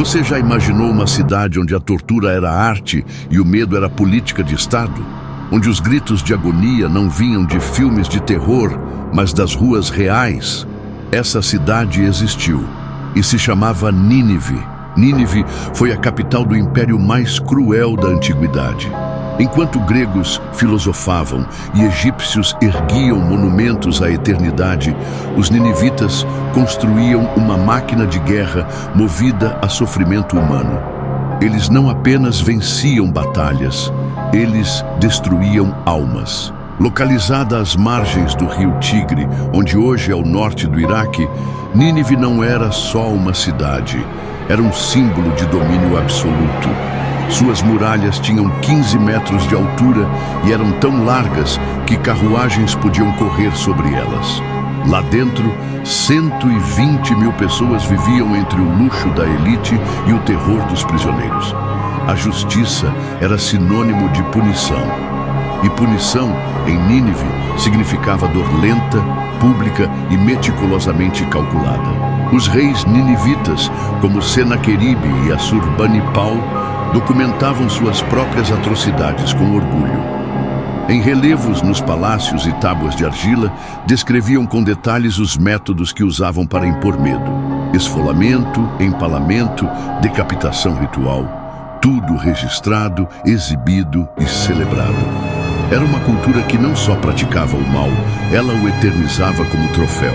Você já imaginou uma cidade onde a tortura era arte e o medo era política de Estado? Onde os gritos de agonia não vinham de filmes de terror, mas das ruas reais? Essa cidade existiu e se chamava Nínive. Nínive foi a capital do império mais cruel da antiguidade. Enquanto gregos filosofavam e egípcios erguiam monumentos à eternidade, os ninivitas construíam uma máquina de guerra movida a sofrimento humano. Eles não apenas venciam batalhas, eles destruíam almas. Localizada às margens do rio Tigre, onde hoje é o norte do Iraque, Nínive não era só uma cidade, era um símbolo de domínio absoluto. Suas muralhas tinham 15 metros de altura e eram tão largas que carruagens podiam correr sobre elas. Lá dentro, 120 mil pessoas viviam entre o luxo da elite e o terror dos prisioneiros. A justiça era sinônimo de punição. E punição, em Nínive, significava dor lenta, pública e meticulosamente calculada. Os reis ninivitas, como Senaqueribe e Assurbanipal, documentavam suas próprias atrocidades com orgulho. Em relevos nos palácios e tábuas de argila, descreviam com detalhes os métodos que usavam para impor medo: esfolamento, empalamento, decapitação ritual, tudo registrado, exibido e celebrado. Era uma cultura que não só praticava o mal, ela o eternizava como troféu.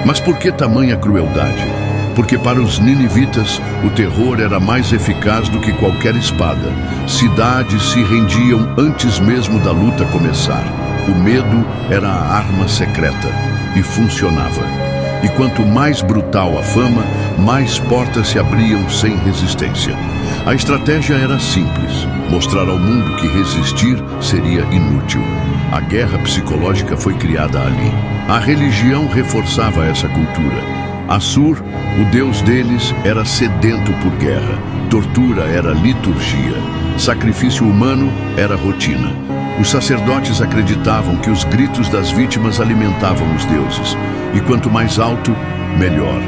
Mas por que tamanha crueldade? Porque para os ninivitas, o terror era mais eficaz do que qualquer espada. Cidades se rendiam antes mesmo da luta começar. O medo era a arma secreta e funcionava. E quanto mais brutal a fama, mais portas se abriam sem resistência. A estratégia era simples: mostrar ao mundo que resistir seria inútil. A guerra psicológica foi criada ali. A religião reforçava essa cultura. Assur, o deus deles, era sedento por guerra. Tortura era liturgia. Sacrifício humano era rotina. Os sacerdotes acreditavam que os gritos das vítimas alimentavam os deuses. E quanto mais alto, melhor.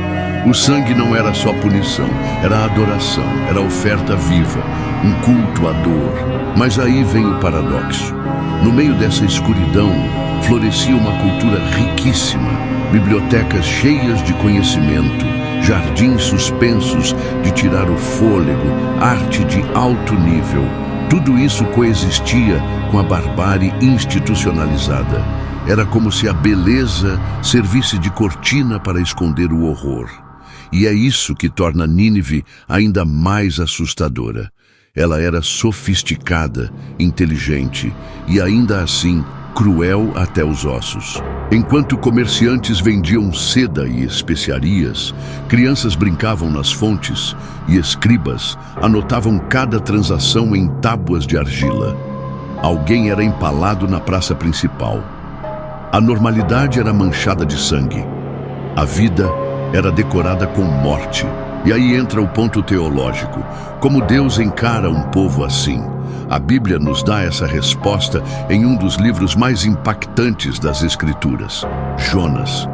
O sangue não era só punição, era adoração, era oferta viva, um culto à dor. Mas aí vem o paradoxo. No meio dessa escuridão, florescia uma cultura riquíssima, bibliotecas cheias de conhecimento, jardins suspensos de tirar o fôlego, arte de alto nível. Tudo isso coexistia com a barbárie institucionalizada. Era como se a beleza servisse de cortina para esconder o horror. E é isso que torna Nínive ainda mais assustadora. Ela era sofisticada, inteligente e ainda assim cruel até os ossos. Enquanto comerciantes vendiam seda e especiarias, crianças brincavam nas fontes e escribas anotavam cada transação em tábuas de argila. Alguém era empalado na praça principal. A normalidade era manchada de sangue. A vida era decorada com morte. E aí entra o ponto teológico. Como Deus encara um povo assim? A Bíblia nos dá essa resposta em um dos livros mais impactantes das Escrituras, Jonas.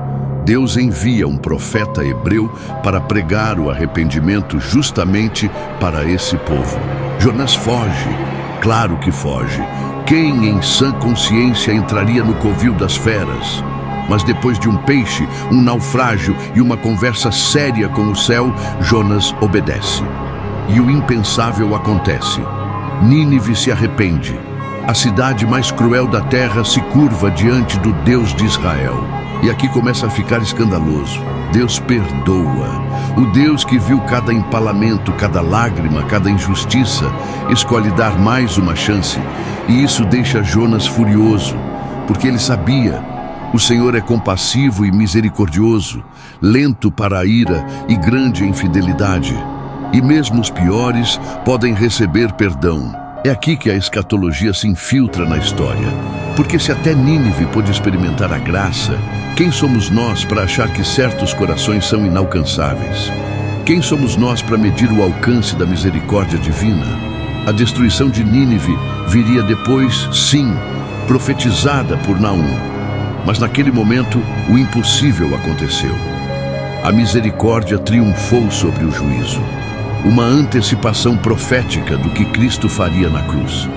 Deus envia um profeta hebreu para pregar o arrependimento justamente para esse povo. Jonas foge, claro que foge. Quem em sã consciência entraria no covil das feras? Mas depois de um peixe, um naufrágio e uma conversa séria com o céu, Jonas obedece. E o impensável acontece. Nínive se arrepende. A cidade mais cruel da terra se curva diante do Deus de Israel. E aqui começa a ficar escandaloso. Deus perdoa. O Deus que viu cada empalamento, cada lágrima, cada injustiça, escolhe dar mais uma chance. E isso deixa Jonas furioso, porque ele sabia: o Senhor é compassivo e misericordioso, lento para a ira e grande em fidelidade. E mesmo os piores podem receber perdão. É aqui que a escatologia se infiltra na história. Porque se até Nínive pôde experimentar a graça, quem somos nós para achar que certos corações são inalcançáveis? Quem somos nós para medir o alcance da misericórdia divina? A destruição de Nínive viria depois, sim, profetizada por Naum. Mas naquele momento, o impossível aconteceu. A misericórdia triunfou sobre o juízo. uma antecipação profética do que Cristo faria na cruz.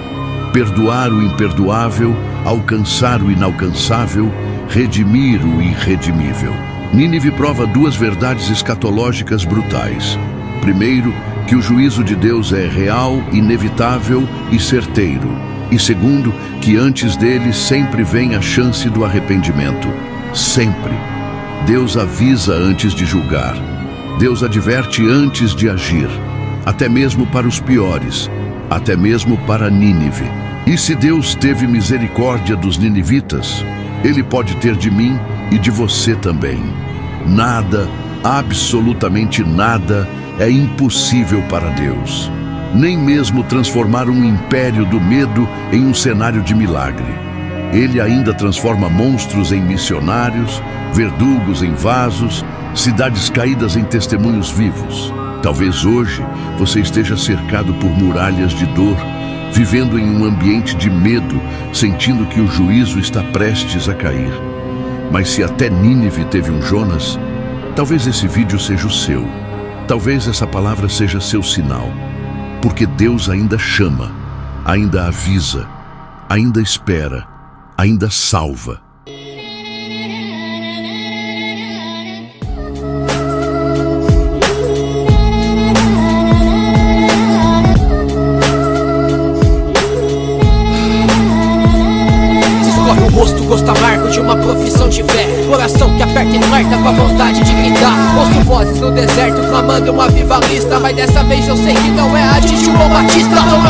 Perdoar o imperdoável, alcançar o inalcançável, redimir o irredimível. Nínive prova duas verdades escatológicas brutais. Primeiro, que o juízo de Deus é real, inevitável e certeiro. E segundo, que antes dele sempre vem a chance do arrependimento. Sempre. Deus avisa antes de julgar. Deus adverte antes de agir. Até mesmo para os piores. Até mesmo para Nínive. E se Deus teve misericórdia dos ninivitas, Ele pode ter de mim e de você também. Nada, absolutamente nada, é impossível para Deus. Nem mesmo transformar um império do medo em um cenário de milagre. Ele ainda transforma monstros em missionários, verdugos em vasos, cidades caídas em testemunhos vivos. Talvez hoje você esteja cercado por muralhas de dor, vivendo em um ambiente de medo, sentindo que o juízo está prestes a cair. Mas se até Nínive teve um Jonas, talvez esse vídeo seja o seu. Talvez essa palavra seja seu sinal. Porque Deus ainda chama, ainda avisa, ainda espera, ainda salva. Gosto amargo de uma profissão de fé, coração que aperta e flerta com a vontade de gritar. Ouço vozes no deserto clamando uma viva lista, mas dessa vez eu sei que não é a de João Batista. Não